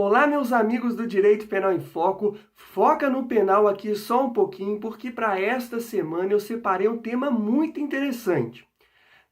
Olá, meus amigos do Direito Penal em Foco. Foca no penal aqui só um pouquinho, porque para esta semana eu separei um tema muito interessante.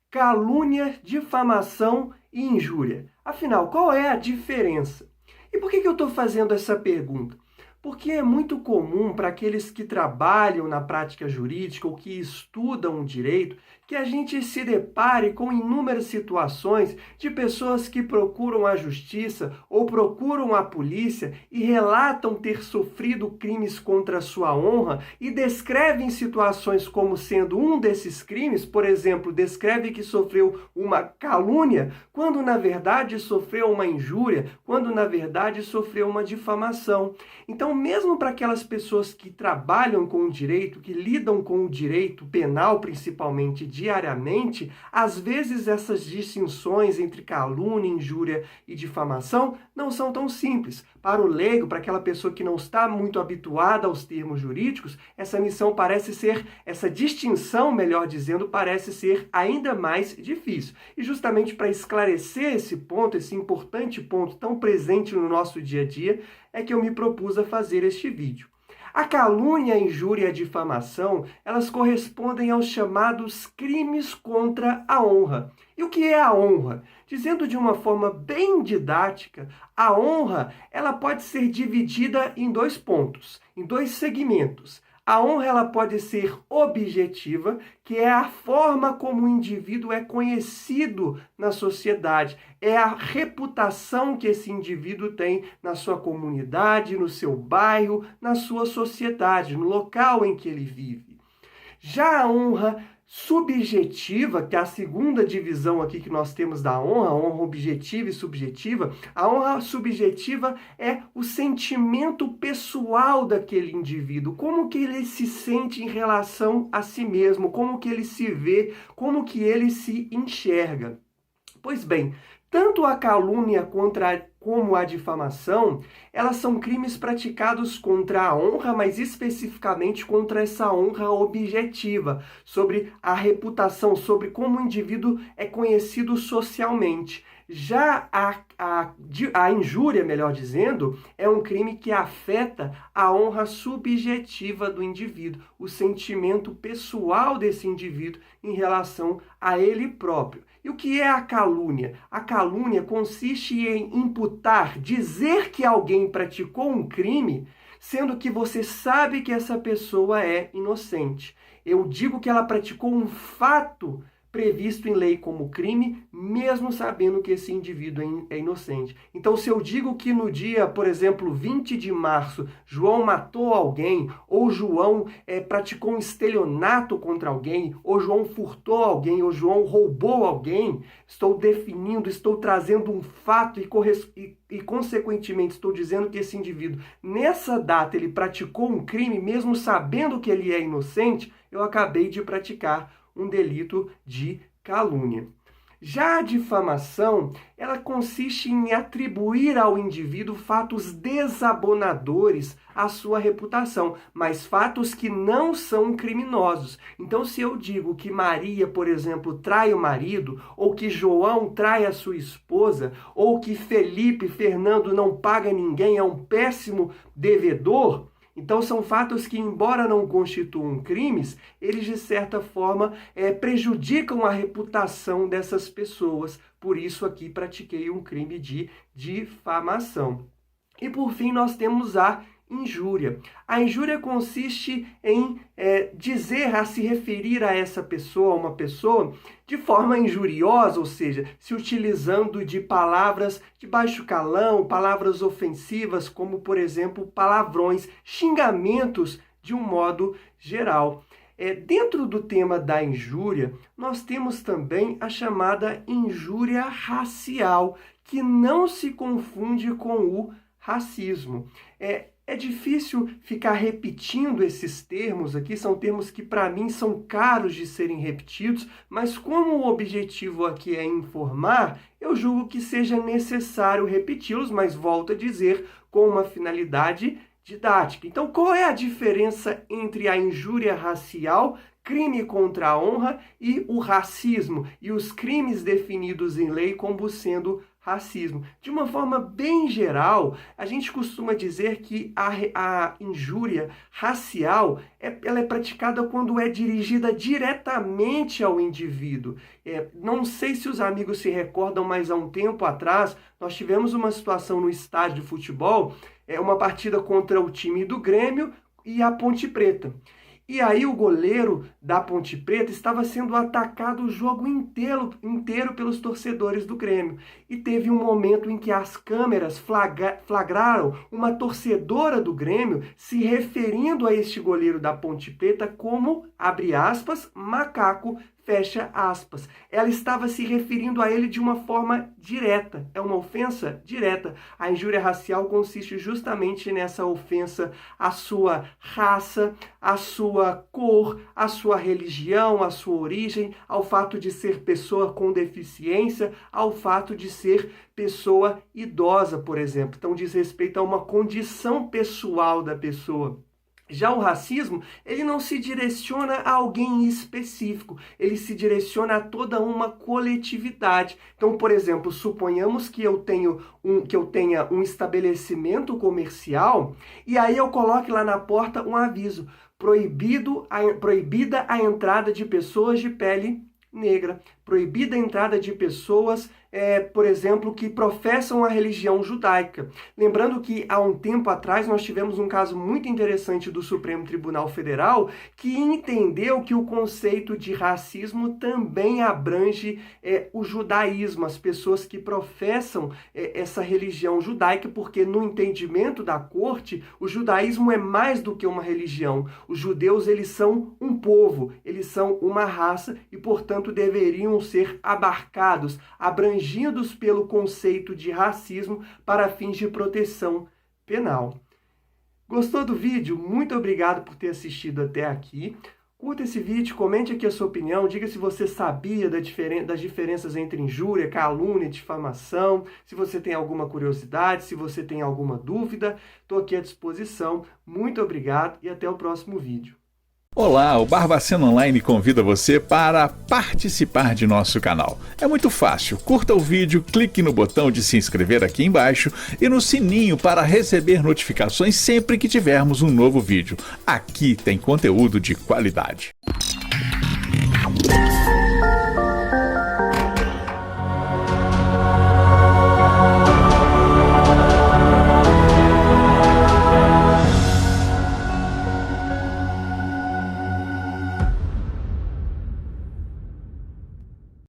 Calúnia, difamação e injúria. Afinal, qual é a diferença? E por que eu estou fazendo essa pergunta? Porque é muito comum para aqueles que trabalham na prática jurídica ou que estudam o direito que a gente se depare com inúmeras situações de pessoas que procuram a justiça ou procuram a polícia e relatam ter sofrido crimes contra a sua honra e descrevem situações como sendo um desses crimes, por exemplo, descreve que sofreu uma calúnia, quando na verdade sofreu uma injúria, quando na verdade sofreu uma difamação. Então, mesmo para aquelas pessoas que trabalham com o direito, que lidam com o direito penal, principalmente diariamente, às vezes essas distinções entre calúnia, injúria e difamação não são tão simples. Para o leigo, para aquela pessoa que não está muito habituada aos termos jurídicos, essa distinção, melhor dizendo, parece ser ainda mais difícil. E justamente para esclarecer esse ponto, esse importante ponto tão presente no nosso dia a dia, é que eu me propus a fazer este vídeo. A calúnia, a injúria e a difamação, elas correspondem aos chamados crimes contra a honra. E o que é a honra? Dizendo de uma forma bem didática, a honra ela pode ser dividida em dois pontos, em dois segmentos. A honra ela pode ser objetiva, que é a forma como o indivíduo é conhecido na sociedade, é a reputação que esse indivíduo tem na sua comunidade, no seu bairro, na sua sociedade, no local em que ele vive. Já a honra subjetiva, que é a segunda divisão aqui que nós temos da honra, a honra objetiva e subjetiva, a honra subjetiva é o sentimento pessoal daquele indivíduo, como que ele se sente em relação a si mesmo, como que ele se vê, como que ele se enxerga. Pois bem, tanto a calúnia como a difamação, elas são crimes praticados contra a honra, mas especificamente contra essa honra objetiva, sobre a reputação, sobre como o indivíduo é conhecido socialmente. Já a injúria, melhor dizendo, é um crime que afeta a honra subjetiva do indivíduo, o sentimento pessoal desse indivíduo em relação a ele próprio. E o que é a calúnia? A calúnia consiste em imputar, dizer que alguém praticou um crime, sendo que você sabe que essa pessoa é inocente. Eu digo que ela praticou um fato previsto em lei como crime, mesmo sabendo que esse indivíduo é inocente. Então, se eu digo que no dia, por exemplo, 20 de março, João matou alguém, ou João praticou um estelionato contra alguém, ou João furtou alguém, ou João roubou alguém, estou definindo, estou trazendo um fato e consequentemente, estou dizendo que esse indivíduo, nessa data, ele praticou um crime, mesmo sabendo que ele é inocente, eu acabei de praticar um delito de calúnia. Já a difamação, ela consiste em atribuir ao indivíduo fatos desabonadores à sua reputação, mas fatos que não são criminosos. Então, se eu digo que Maria, por exemplo, trai o marido, ou que João trai a sua esposa, ou que Fernando não paga ninguém, é um péssimo devedor, então são fatos que, embora não constituam crimes, eles de certa forma prejudicam a reputação dessas pessoas. Por isso aqui pratiquei um crime de difamação. E por fim nós temos a injúria. A injúria consiste em se referir a essa pessoa, a uma pessoa, de forma injuriosa, ou seja, se utilizando de palavras de baixo calão, palavras ofensivas, como, por exemplo, palavrões, xingamentos de um modo geral. Dentro do tema da injúria, nós temos também a chamada injúria racial, que não se confunde com o racismo. É difícil ficar repetindo esses termos aqui, são termos que para mim são caros de serem repetidos, mas como o objetivo aqui é informar, eu julgo que seja necessário repeti-los, mas volto a dizer, com uma finalidade didática. Então, qual é a diferença entre a injúria racial, crime contra a honra, e o racismo, e os crimes definidos em lei como sendo racismo. De uma forma bem geral, a gente costuma dizer que a injúria racial ela é praticada quando é dirigida diretamente ao indivíduo. Não sei se os amigos se recordam, mas há um tempo atrás nós tivemos uma situação no estádio de futebol, uma partida contra o time do Grêmio e a Ponte Preta. E aí o goleiro da Ponte Preta estava sendo atacado o jogo inteiro pelos torcedores do Grêmio. E teve um momento em que as câmeras flagraram uma torcedora do Grêmio se referindo a este goleiro da Ponte Preta como, abre aspas, macaco, fecha aspas. Ela estava se referindo a ele de uma forma direta. É uma ofensa direta. A injúria racial consiste justamente nessa ofensa à sua raça, à sua cor, à sua religião, à sua origem, ao fato de ser pessoa com deficiência, ao fato de ser pessoa idosa, por exemplo. Então diz respeito a uma condição pessoal da pessoa. Já o racismo, ele não se direciona a alguém específico, ele se direciona a toda uma coletividade. Então, por exemplo, suponhamos que eu tenha um estabelecimento comercial e aí eu coloque lá na porta um aviso: proibida a entrada de pessoas de pele negra, proibida a entrada de pessoas, por exemplo, que professam a religião judaica. Lembrando que há um tempo atrás nós tivemos um caso muito interessante do Supremo Tribunal Federal que entendeu que o conceito de racismo também abrange o judaísmo, as pessoas que professam essa religião judaica, porque no entendimento da corte, o judaísmo é mais do que uma religião. Os judeus, eles são um povo, eles são uma raça e, portanto, deveriam ser abarcados, abrangidos pelo conceito de racismo para fins de proteção penal. Gostou do vídeo? Muito obrigado por ter assistido até aqui. Curta esse vídeo, comente aqui a sua opinião, diga se você sabia das diferenças entre injúria, calúnia e difamação, se você tem alguma curiosidade, se você tem alguma dúvida, estou aqui à disposição. Muito obrigado e até o próximo vídeo. Olá, o Barbacena Online convida você para participar de nosso canal. É muito fácil, curta o vídeo, clique no botão de se inscrever aqui embaixo e no sininho para receber notificações sempre que tivermos um novo vídeo. Aqui tem conteúdo de qualidade.